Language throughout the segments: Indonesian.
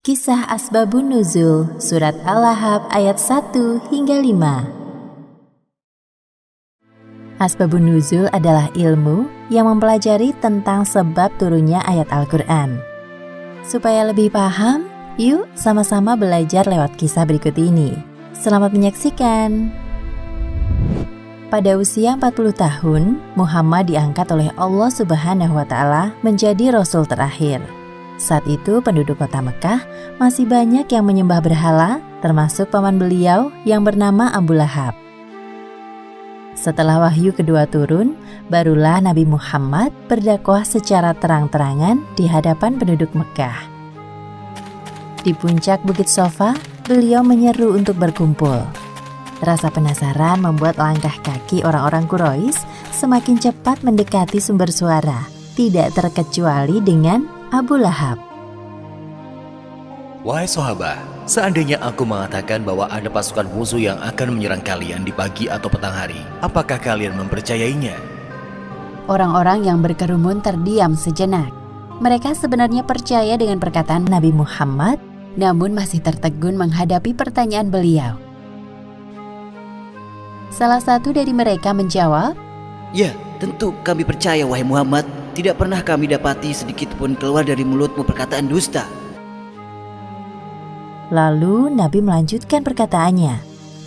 Kisah Asbabun Nuzul, Surat Al-Lahab ayat 1 hingga 5. Asbabun Nuzul adalah ilmu yang mempelajari tentang sebab turunnya ayat Al-Quran. Supaya lebih paham, yuk sama-sama belajar lewat kisah berikut ini. Selamat menyaksikan. Pada usia 40 tahun, Muhammad diangkat oleh Allah Subhanahu wa Ta'ala menjadi Rasul terakhir. Saat itu penduduk kota Mekah masih banyak yang menyembah berhala, termasuk paman beliau yang bernama Abu Lahab. Setelah wahyu kedua turun, barulah Nabi Muhammad berdakwah secara terang-terangan di hadapan penduduk Mekah. Di puncak Bukit Sofa, beliau menyeru untuk berkumpul. Rasa penasaran membuat langkah kaki orang-orang Quraisy semakin cepat mendekati sumber suara, tidak terkecuali dengan Abu Lahab. Wahai sahabat, seandainya aku mengatakan bahwa ada pasukan musuh yang akan menyerang kalian di pagi atau petang hari, apakah kalian mempercayainya? Orang-orang yang berkerumun terdiam sejenak. Mereka sebenarnya percaya dengan perkataan Nabi Muhammad, namun masih tertegun menghadapi pertanyaan beliau. Salah satu dari mereka menjawab, "Ya, tentu kami percaya wahai Muhammad. Tidak pernah kami dapati sedikit pun keluar dari mulutmu perkataan dusta." Lalu Nabi melanjutkan perkataannya.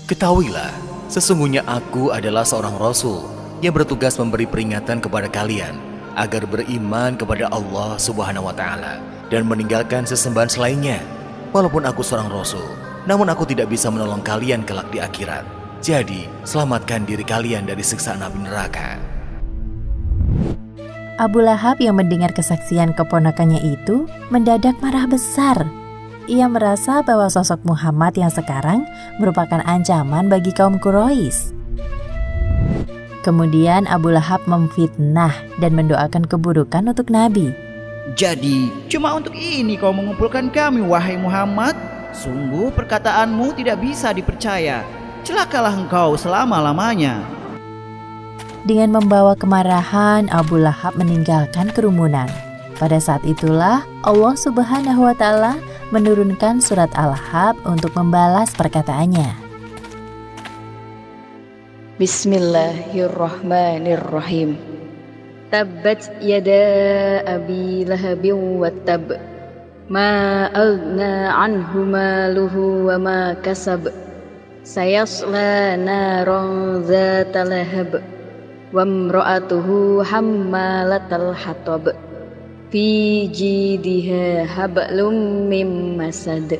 Ketahuilah, sesungguhnya aku adalah seorang Rasul yang bertugas memberi peringatan kepada kalian agar beriman kepada Allah Subhanahu wa Ta'ala dan meninggalkan sesembahan selainnya. Walaupun aku seorang Rasul, namun aku tidak bisa menolong kalian kelak di akhirat. Jadi, selamatkan diri kalian dari siksaan api neraka. Abu Lahab yang mendengar kesaksian keponakannya itu mendadak marah besar. Ia merasa bahwa sosok Muhammad yang sekarang merupakan ancaman bagi kaum Quraisy. Kemudian Abu Lahab memfitnah dan mendoakan keburukan untuk Nabi. "Jadi, cuma untuk ini kau mengumpulkan kami wahai Muhammad? Sungguh perkataanmu tidak bisa dipercaya. Celakalah engkau selama-lamanya." Dengan membawa kemarahan, Abu Lahab meninggalkan kerumunan. Pada saat itulah Allah Subhanahu wa Ta'ala menurunkan surat Al-Lahab untuk membalas perkataannya. Bismillahirrahmanirrahim. Tabbat yada abi lahabin wattab. Ma aghna anhu maluhu wa ma kasab. Sayasla naran dzata lahab. Wamra'atuhu hammalatal hatab fi jidha hablum mim masad.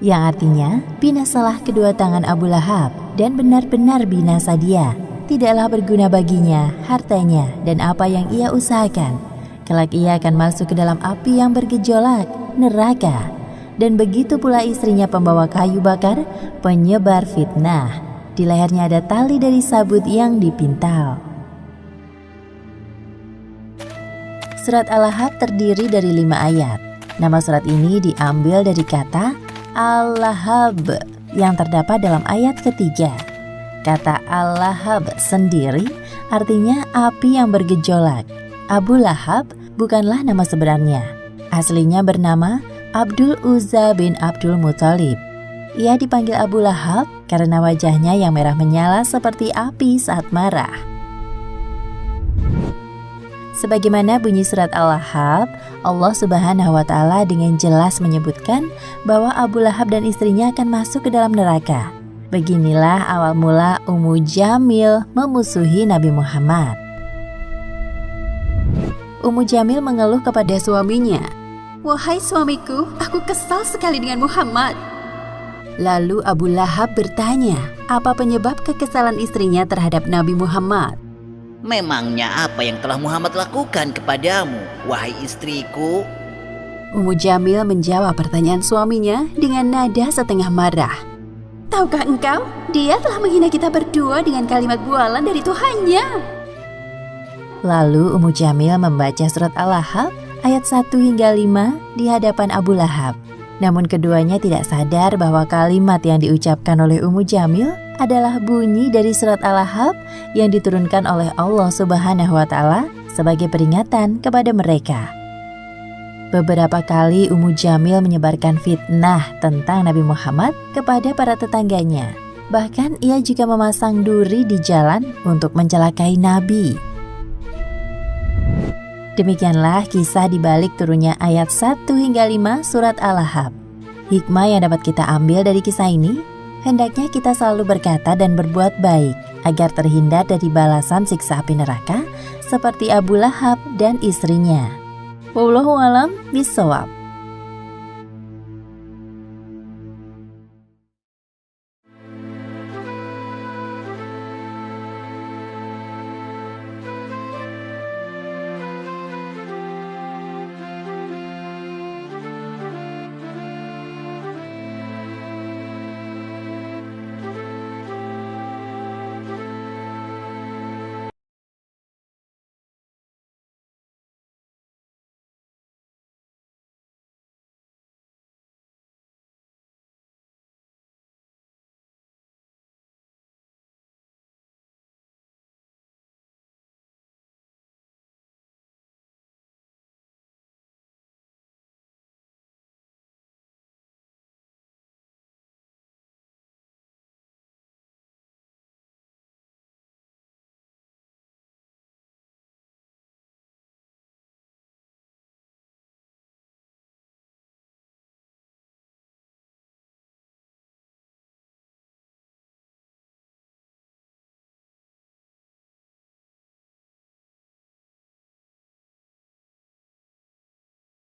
Yang artinya, binasalah kedua tangan Abu Lahab dan benar-benar binasa dia. Tidaklah berguna baginya hartanya dan apa yang ia usahakan. Kelak ia akan masuk ke dalam api yang bergejolak, neraka. Dan begitu pula istrinya pembawa kayu bakar, penyebar fitnah. Di lehernya ada tali dari sabut yang dipintal. Surat Al-Lahab terdiri dari 5 ayat. Nama surat ini diambil dari kata Al-Lahab yang terdapat dalam ayat ketiga. Kata Al-Lahab sendiri artinya api yang bergejolak. Abu Lahab bukanlah nama sebenarnya. Aslinya bernama Abdul Uzza bin Abdul Muthalib. Ia dipanggil Abu Lahab karena wajahnya yang merah menyala seperti api saat marah. Sebagaimana bunyi surat Al-Lahab, Allah Subhanahu wa Ta'ala dengan jelas menyebutkan bahwa Abu Lahab dan istrinya akan masuk ke dalam neraka. Beginilah awal mula Ummu Jamil memusuhi Nabi Muhammad. Ummu Jamil mengeluh kepada suaminya, "Wahai suamiku, aku kesal sekali dengan Muhammad." Lalu Abu Lahab bertanya, apa penyebab kekesalan istrinya terhadap Nabi Muhammad? "Memangnya apa yang telah Muhammad lakukan kepadamu, wahai istriku?" Ummu Jamil menjawab pertanyaan suaminya dengan nada setengah marah. "Tahukah engkau, dia telah menghina kita berdua dengan kalimat bualan dari Tuhannya." Lalu Ummu Jamil membaca surat Al-Lahab ayat 1 hingga 5 di hadapan Abu Lahab. Namun keduanya tidak sadar bahwa kalimat yang diucapkan oleh Ummu Jamil adalah bunyi dari surat Al-Lahab yang diturunkan oleh Allah Subhanahu wa Ta'ala sebagai peringatan kepada mereka. Beberapa kali Ummu Jamil menyebarkan fitnah tentang Nabi Muhammad kepada para tetangganya. Bahkan ia juga memasang duri di jalan untuk mencelakai Nabi. Demikianlah kisah di balik turunnya ayat 1 hingga 5 surat Al-Lahab. Hikmah yang dapat kita ambil dari kisah ini, hendaknya kita selalu berkata dan berbuat baik agar terhindar dari balasan siksa api neraka seperti Abu Lahab dan istrinya. Wallahu a'lam bishawab.